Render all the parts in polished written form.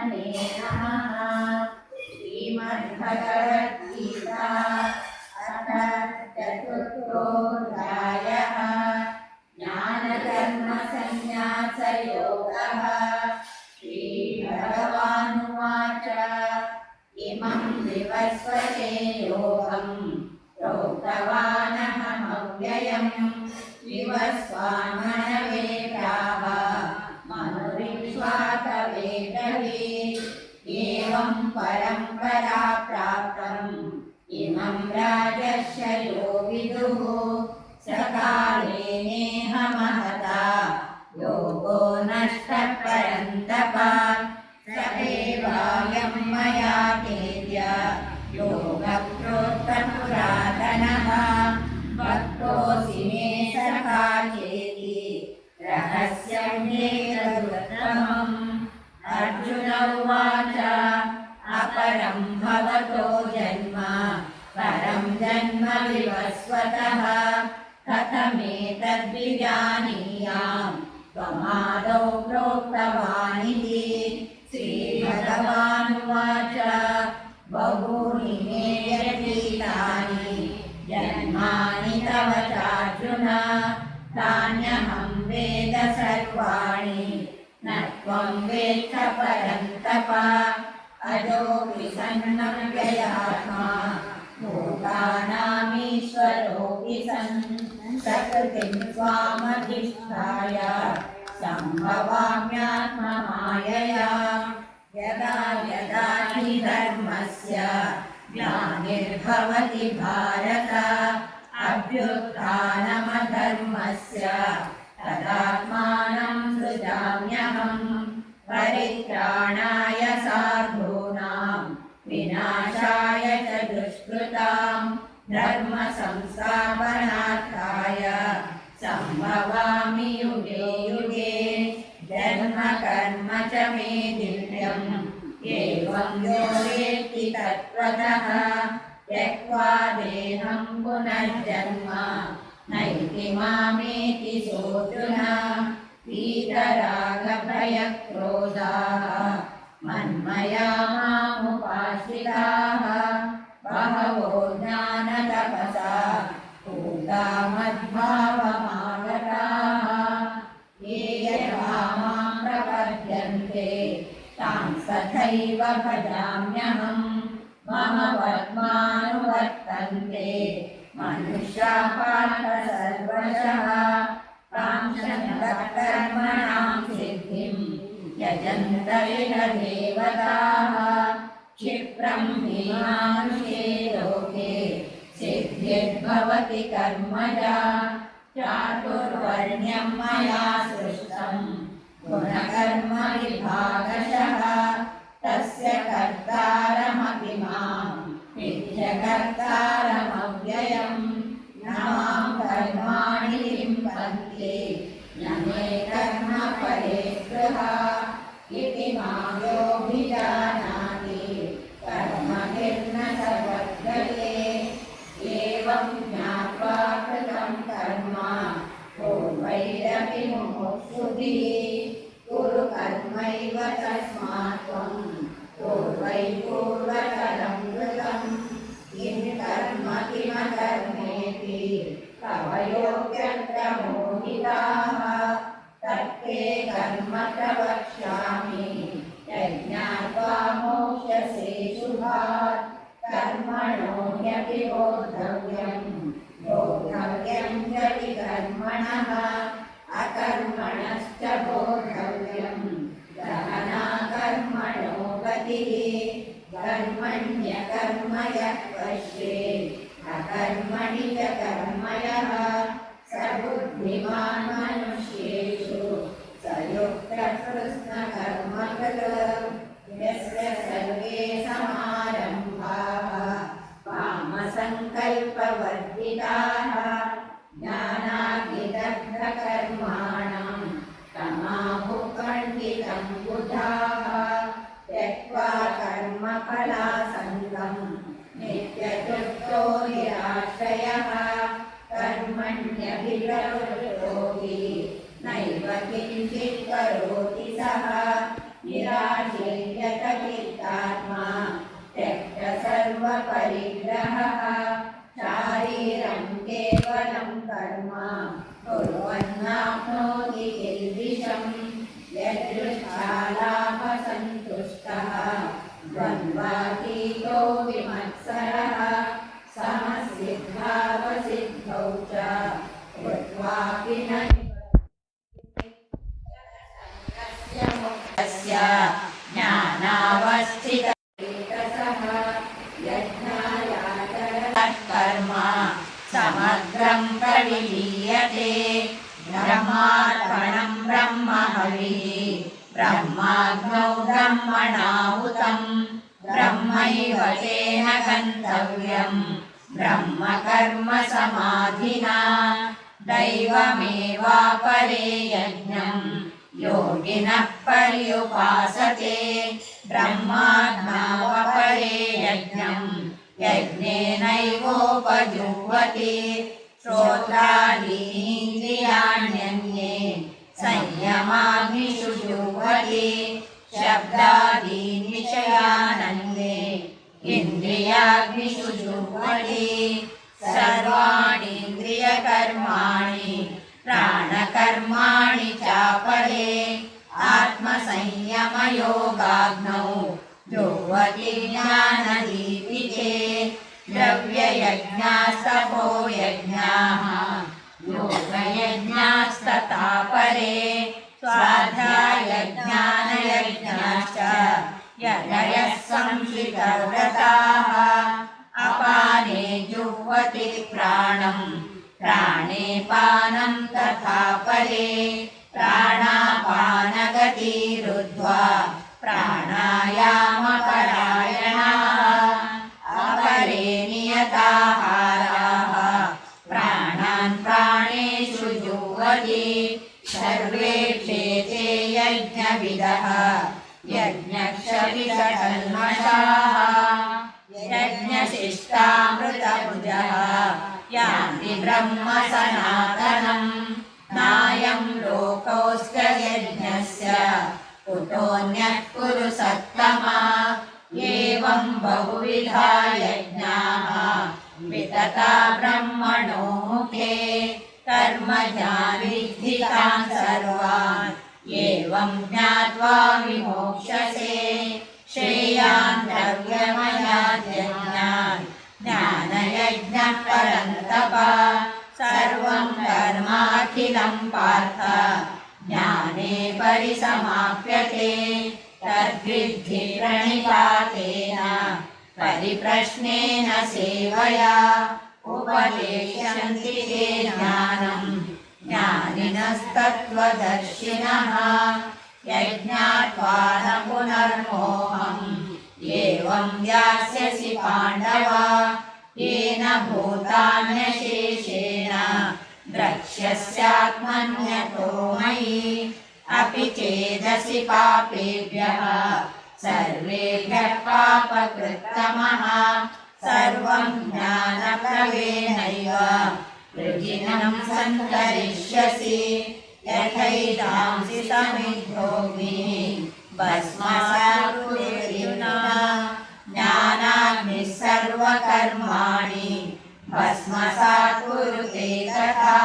परब्रह्मणे नमः। श्रीमद्भगवद्गीता अथ चतुर्थोऽध्यायः। ज्ञानकर्मसन्न्यासयोगः। श्रीभगवानुवाच इमं विवस्वते योगं प्रोक्तवानहमव्ययम् विवस्वान्मनवे प्राह मनुरिक्ष्वाकवेदवे। एवं परम्परा प्राप्तम् इमं राजर्षयो विदुः सकाले नेह महता योगो नष्टः परन्तप। स एवायं मया तेद्य योगः प्रोक्तः पुरातनः भक्तोऽसि मे सखा चेति रहस्यं ह्येतदुत्तमम्। अर्जुन उवाच अपरं भवतो जन्म परं जन्म विवस्वतः कथमेतद्विजानीयाम् त्वमादौ प्रोक्तवानिति। श्रीभगवानुवाच बहूनि मे व्यतीतानि जन्मानि तव चार्जुन तान्यहं वेद सर्वाणि न त्वं वेत्थ परन्तप। अजोऽपि सन्नव्ययात्मा भूतानामीश्वरोऽपि सन् प्रकृतिं स्वामधिष्ठाय सम्भवाम्यात्ममायया। यदा यदा हि धर्मस्य ग्लानिर्भवति भारत अभ्युत्थानमधर्मस्य तदात्मानं सृजाम्यहम्। परित्राणाय साधूनां विनाशाय च दुष्कृतां धर्म संस्थापनार्थाय सम्भवामि युगे युगे। जन्म कर्म च मे दिव्यम् एवं यो वेत्ति तत्त्वतः त्यक्त्वा देहं पुनर्जन्म नैति मामेति सोऽर्जुन। वीतरागभयक्रोधाः मन्मया मामुपाश्रिताः बहवो ज्ञानतपसा पूता मद्भावमागताः। ये यथा मां प्रपद्यन्ते तां तथैव भजाम्यहम्। मम वर्त्मानुवर्तन्ते मनुष्याः पार्थ सर्वशः। काङ्क्षन्तकर्मणां सिद्धिं यजन्त इह देवताः। क्षिप्रं हि मानुषे लोके सिद्धिर्भवति कर्मजा। चातुर्वर्ण्यं मया सृष्टं गुणकर्मविभागशः तस्य कर्तारमपि मां विद्य कर्तारमव्ययम्। न मां कर्माणि लिम्पन्ते न मे कर्मफले स्पृहा इति मां योऽभिजानाति कर्मभिर्न स बध्यते। एवं ज्ञात्वा कृतं कर्म पूर्वैरपि मुमुक्षुभिः कुरु कर्मैव तस्मात् त्वं पूर्वैः पूर्वतरं कृतं। किं कर्म किमकर्मेति कवयोऽप्यत्र मोहिताः। तत्ते कर्म प्रवक्ष्यामि यज्ञात्वा मोक्ष्यसे शुभात्। कर्मणो ह्यपि बोद्धव्यं बोद्धव्यं च विकर्मणः अकर्मणश्च बोद्धव्यं गहना कर्मणो गतिः। कर्मण्यकर्म यः पश्येत् अकर्मणि च कर्म यः स बुद्धिमान् मनुष्येषु स युक्तः कृत्स्नकर्मकृत्। यस्य सर्वे समारम्भाः कामसङ्कल्पवर्जिताः ज्ञानाग्निदग्धकर्माणां तमाहुः बुधाः। त्यक्त्वा कर्मफलासङ्गं नित्यतृप्तो निराश्रयः कर्मण्यभिप्रवृत्तो हि नैव किञ्चित् करोति सः। निराशीर्यतचित्तात्मा त्यक्त सर्वपरिग्रहः शारीरं केवलं कर्म कुर्वन्नाप्नोति किल्बिषम् यदृच्छालाभसन्तुष्टः द्वन्द्वातीतो विमत्सरः समसिद्धावसिद्धौ च कृत्वापि न मुक्तस्य ज्ञानावस्थितचेतसः यज्ञायाचरत्कर्म समग्रं प्रविलीयते ब्रह्मार्पणं ब्रह्महविः ब्रह्माग्नौ ब्रह्मणाहुतं ब्रह्मैव तेन गन्तव्यं ब्रह्मकर्म समाधिना दैवमेवापरे यज्ञं योगिनः पर्युपासते ब्रह्माज्ञावपरे यज्ञं यज्ञेनैवोपजुह्वति श्रोत्रादीनीन्द्रियाण्यन्ये संयमाग्निषु जुह्वति शब्दादीन् विषयानन्ये इन्द्रियाग्निषु जुह्वति सर्वाणीन्द्रियकर्माणि प्राणकर्माणि चापरे आत्मसंयमयोगाग्नौ जुह्वति ज्ञानदीपिते द्रव्ययज्ञास्तपो यज्ञाः योगयज्ञास्तथा परे स्वाध्यायज्ञानयज्ञाश्च यतयः संश्रितव्रताः अपाने जुह्वति प्राणं प्राणे पानं तथा परे प्राणापानगतिरुद्ध्वा प्राणायामपरायणाः अपरे नियताहाराः प्राणान् प्राणेषु जुह्वति सर्वेक्षेते यज्ञविदः यज्ञक्षपितकल्मषाः यज्ञशिष्टामृतभुजः यान्ति ब्रह्म सनातनं नायं लोकोऽस्य यज्ञस्य कुतोऽन्यः कुरु सत्तमा एवं बहुविधा यज्ञाः वितता ब्रह्मणो मुखे कर्मजान् तान् सर्वान् एवं ज्ञात्वा विमोक्ष्यसे श्रेयान् द्रव्यमयान् यज्ञान् ज्ञानयज्ञः परन्तप सर्वं कर्माखिलं पार्थ ज्ञाने परिसमाप्यते तद्विद्धि प्रणिपातेन परिप्रश्नेन सेवया उपदेशन्ति ते ज्ञानं ज्ञानिनस्तत्त्वदर्शिनः यज्ञात्वा न पुनर्मोहम् एवं यास्यसि पाण्डव येन भूतान्यशेषेण द्रक्ष्यस्यात्मन्यतो मयि अपि चेदसि पापेभ्यः सर्वेभ्यः पापकृत्तमः सर्वं ज्ञानप्लवेनैव वृजिनं सन्तरिष्यसि यथैधांसि समिद्धोऽग्निः भस्मात् कुरुर्जुना ज्ञानाग्निः सर्वकर्माणि भस्मसात् कुरुते तथा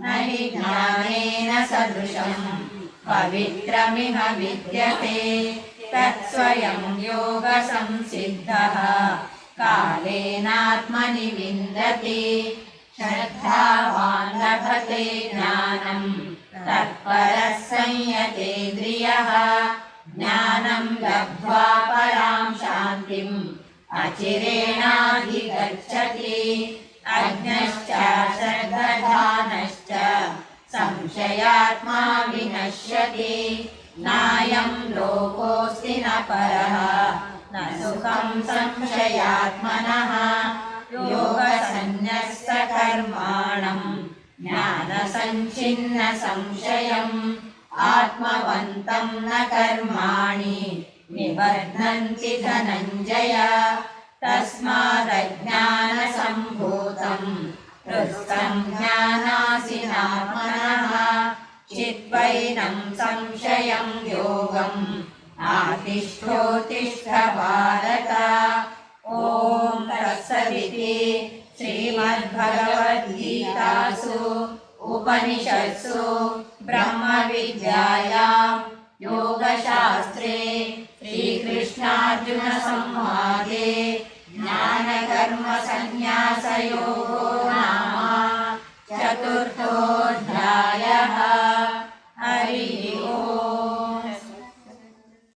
न हि ज्ञानेन सदृशं पवित्रमिह विद्यते तत्स्वयं योगसंसिद्धः कालेनात्मनि विन्दति श्रद्धावान् लभते ज्ञानं तत्परः संयतेन्द्रियः ज्ञानं लब्ध्वा परां शान्तिम् अचिरेणाधिगच्छति अज्ञश्च श्रद्धानश्च संशयात्मा विनश्यति नायं लोकोऽस्ति न परः न सुखं संशयात्मनः योगसन्न्यस्तकर्माणं ज्ञानसञ्छिन्न संशयम् आत्मवन्तं न कर्माणि निबध्नन्ति धनञ्जय तस्मादज्ञानसम्भूतं हृत्स्थं ज्ञानासिनात्मनः चिद्वैनं संशयं योगं आतिष्ठोत्तिष्ठ भारत ॐ तत्सदिति श्रीमद्भगवद्गीतासु उपनिषत्सु ब्रह्मविद्यायां योगशास्त्रे श्रीकृष्णार्जुनसंवादे ज्ञानकर्मसन्न्यासयोगो